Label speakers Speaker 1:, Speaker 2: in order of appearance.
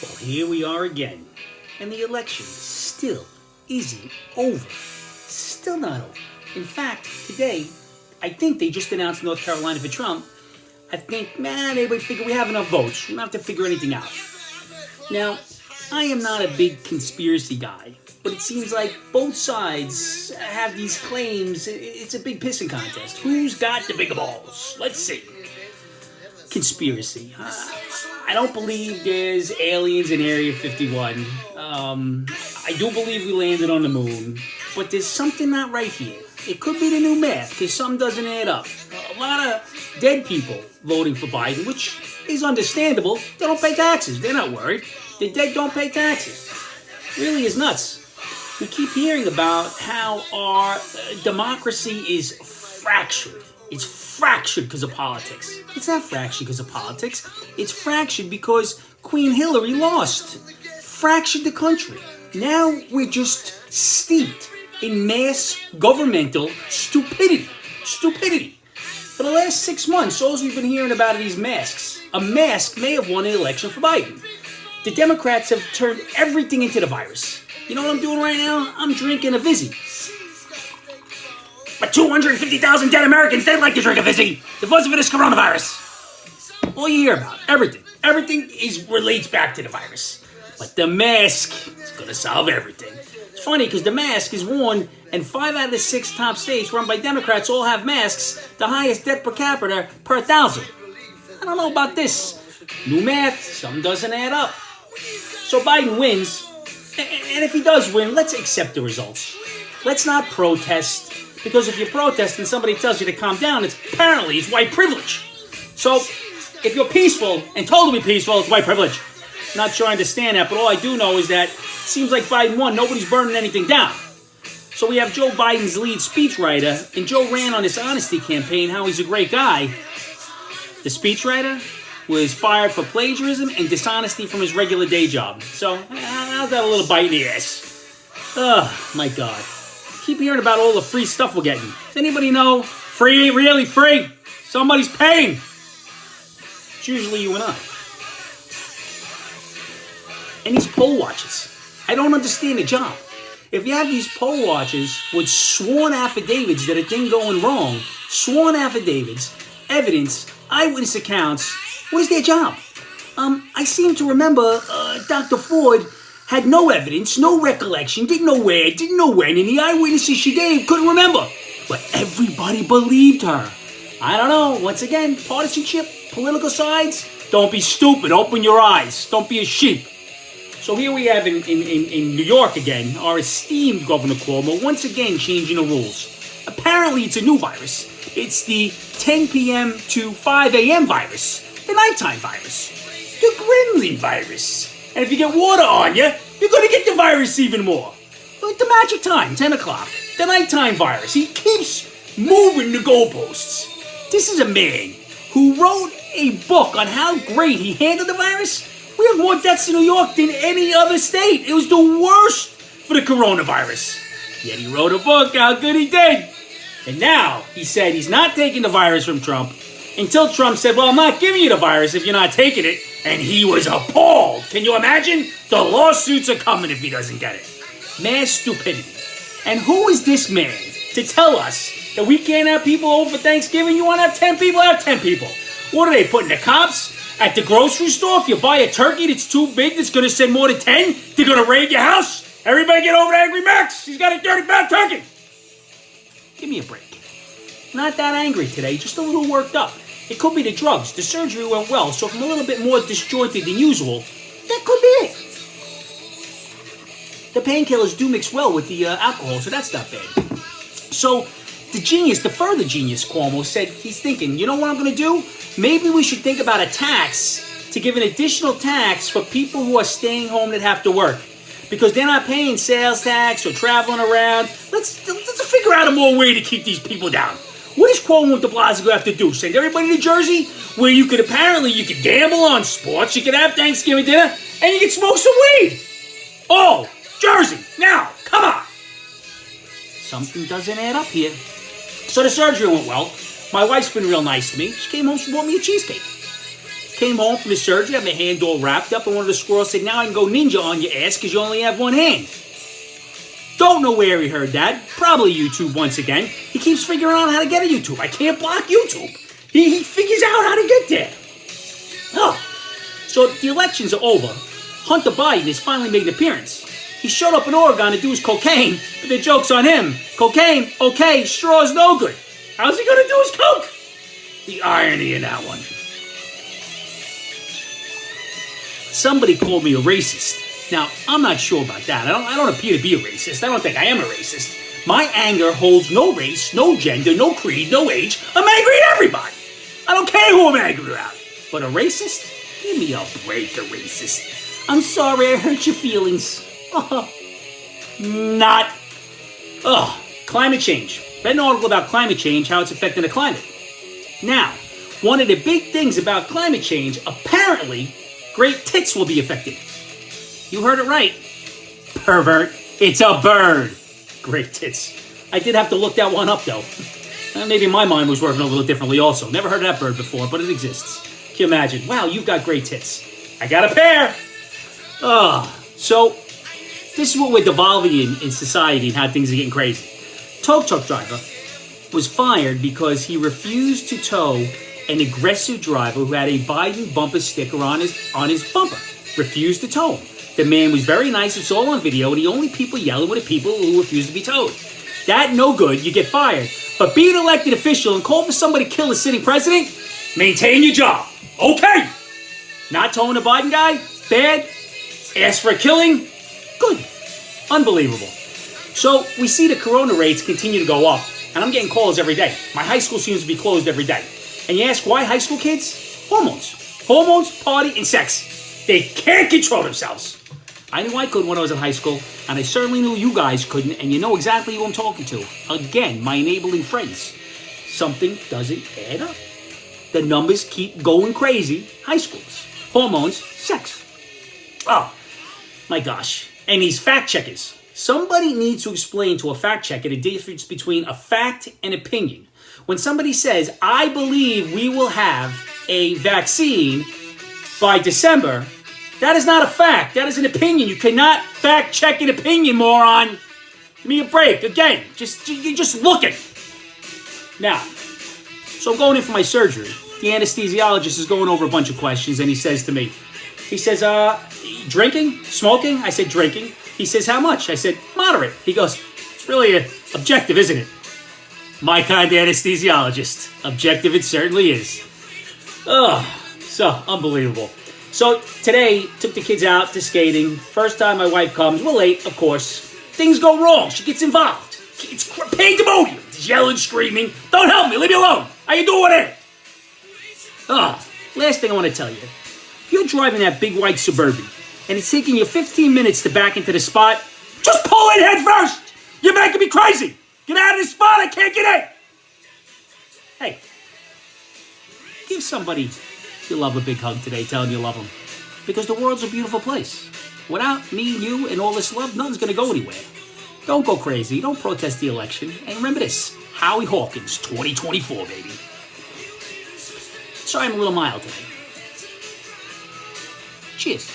Speaker 1: Well, here we are again, and the election still isn't over. Still not over. In fact, today, I think they just announced North Carolina for Trump. I think, man, everybody figured we have enough votes. We don't have to figure anything out. Now, I am not a big conspiracy guy, but it seems like both sides have these claims. It's a big pissing contest. Who's got the bigger balls? Let's see. Conspiracy. I don't believe there's aliens in Area 51. I do believe we landed on the moon, but there's something not right here. It could be the new math, because something doesn't add up. A lot of dead people voting for Biden, which is understandable. They don't pay taxes. They're not worried. The dead don't pay taxes. Really is nuts. We keep hearing about how our democracy is fractured. It's fractured because of politics. It's not fractured because of politics. It's fractured because Queen Hillary lost. Fractured the country. Now we're just steeped in mass governmental stupidity. Stupidity. For the last 6 months, all we've been hearing about are these masks. A mask may have won an election for Biden. The Democrats have turned everything into the virus. You know what I'm doing right now? I'm drinking a Vizzy. But 250,000 dead Americans, they'd like to drink a Vizzy if it wasn't for this coronavirus. All you hear about, everything. Everything relates back to the virus. But the mask is going to solve everything. It's funny because the mask is worn, and 5 out of the 6 top states run by Democrats all have masks, the highest death per capita per 1,000. I don't know about this. New math, something doesn't add up. So Biden wins, and if he does win, let's accept the results. Let's not protest. Because if you protest and somebody tells you to calm down, it's white privilege. So, if you're peaceful and told to be peaceful, it's white privilege. Not sure I understand that, but all I do know is that it seems like Biden won. Nobody's burning anything down. So we have Joe Biden's lead speechwriter, and Joe ran on this honesty campaign, how he's a great guy. The speechwriter was fired for plagiarism and dishonesty from his regular day job. So, I'll got a little bite in the ass. Oh, my God. Keep hearing about all the free stuff we're getting. Does anybody know free ain't really free? Somebody's paying. It's usually you and I. And these poll watchers. I don't understand the job. If you have these poll watchers with sworn affidavits that a thing going wrong, sworn affidavits, evidence, eyewitness accounts, what is their job? I seem to remember Dr. Ford had no evidence, no recollection, didn't know where, didn't know when, and the eyewitnesses she gave couldn't remember. But everybody believed her. I don't know, once again, partisanship, political sides, don't be stupid, open your eyes, don't be a sheep. So here we have in New York again, our esteemed Governor Cuomo once again changing the rules. Apparently it's a new virus. It's the 10 p.m. to 5 a.m. virus, the nighttime virus, the gremlin virus. And if you get water on you, you're going to get the virus even more. Like the magic time, 10 o'clock. The nighttime virus. He keeps moving the goalposts. This is a man who wrote a book on how great he handled the virus. We have more deaths in New York than any other state. It was the worst for the coronavirus. Yet he wrote a book how good he did. And now he said he's not taking the virus from Trump until Trump said, well, I'm not giving you the virus if you're not taking it. And he was appalled. Can you imagine? The lawsuits are coming if he doesn't get it. Mass stupidity. And who is this man to tell us that we can't have people over for Thanksgiving? You want to have 10 people? Have 10 people. What are they putting, the cops at the grocery store? If you buy a turkey that's too big that's going to send more than 10, they're going to raid your house? Everybody get over to Angry Max. He's got a 30-pound turkey. Give me a break. Not that angry today, just a little worked up. It could be the drugs. The surgery went well, so if I'm a little bit more disjointed than usual, that could be it. The painkillers do mix well with the alcohol, so that's not bad. So the further genius, Cuomo, said he's thinking, you know what I'm going to do? Maybe we should think about a tax to give an additional tax for people who are staying home that have to work. Because they're not paying sales tax or traveling around. Let's figure out a more way to keep these people down. What does Cuomo de Blasio have to do? Send everybody to Jersey, where you could gamble on sports, you could have Thanksgiving dinner, and you could smoke some weed. Oh, Jersey, now, come on. Something doesn't add up here. So the surgery went well. My wife's been real nice to me. She came home, she bought me a cheesecake. Came home from the surgery, had my hand all wrapped up, and one of the squirrels said, now I can go ninja on your ass because you only have one hand. Don't know where he heard that. Probably YouTube once again. He keeps figuring out how to get a YouTube. I can't block YouTube. He figures out how to get there. Oh. So the elections are over. Hunter Biden has finally made an appearance. He showed up in Oregon to do his cocaine, but the joke's on him. Cocaine, okay, straw's no good. How's he gonna do his coke? The irony in that one. Somebody called me a racist. Now, I'm not sure about that. I don't appear to be a racist. I don't think I am a racist. My anger holds no race, no gender, no creed, no age. I'm angry at everybody. I don't care who I'm angry at. But a racist? Give me a break, a racist. I'm sorry I hurt your feelings. Not. Climate change. Read an article about climate change, how it's affecting the climate. Now, one of the big things about climate change, apparently, great tits will be affected. You heard it right. Pervert. It's a bird. Great tits. I did have to look that one up, though. Maybe my mind was working a little differently also. Never heard of that bird before, but it exists. Can you imagine? Wow, you've got great tits. I got a pair. So this is what we're devolving in society and how things are getting crazy. Tow truck driver was fired because he refused to tow an aggressive driver who had a Biden bumper sticker on his bumper. Refused to tow him. The man was very nice. It's all on video, and the only people yelling were the people who refused to be towed. That no good. You get fired. But be an elected official and call for somebody to kill a sitting president, maintain your job. Okay. Not towing a Biden guy? Bad. Ask for a killing? Good. Unbelievable. So we see the corona rates continue to go up, and I'm getting calls every day. My high school seems to be closed every day. And you ask why high school kids? Hormones. Hormones, party, and sex. They can't control themselves. I knew I couldn't when I was in high school, and I certainly knew you guys couldn't, and you know exactly who I'm talking to. Again, my enabling friends. Something doesn't add up. The numbers keep going crazy. High schools. Hormones, sex. Oh, my gosh. And these fact checkers. Somebody needs to explain to a fact checker the difference between a fact and opinion. When somebody says, I believe we will have a vaccine by December, that is not a fact. That is an opinion. You cannot fact check an opinion, moron. Give me a break. Again, you're just looking. Now, so I'm going in for my surgery. The anesthesiologist is going over a bunch of questions, and he says to me, drinking? Smoking? I said, drinking. He says, how much? I said, moderate. He goes, it's really objective, isn't it? My kind of anesthesiologist. Objective it certainly is. So unbelievable. So today, took the kids out to skating. First time my wife comes. We're late, of course. Things go wrong. She gets involved. It's pandemonium. She's yelling, screaming. Don't help me. Leave me alone. How you doing with it? Last thing I want to tell you. If you're driving that big white Suburban and it's taking you 15 minutes to back into the spot, just pull in head first. You're making me crazy. Get out of the spot. I can't get in. Hey, give somebody you love a big hug today. Tell them you love them. Because the world's a beautiful place. Without me and you and all this love, nothing's going to go anywhere. Don't go crazy. Don't protest the election. And remember this. Howie Hawkins, 2024, baby. Sorry I'm a little mild today. Cheers.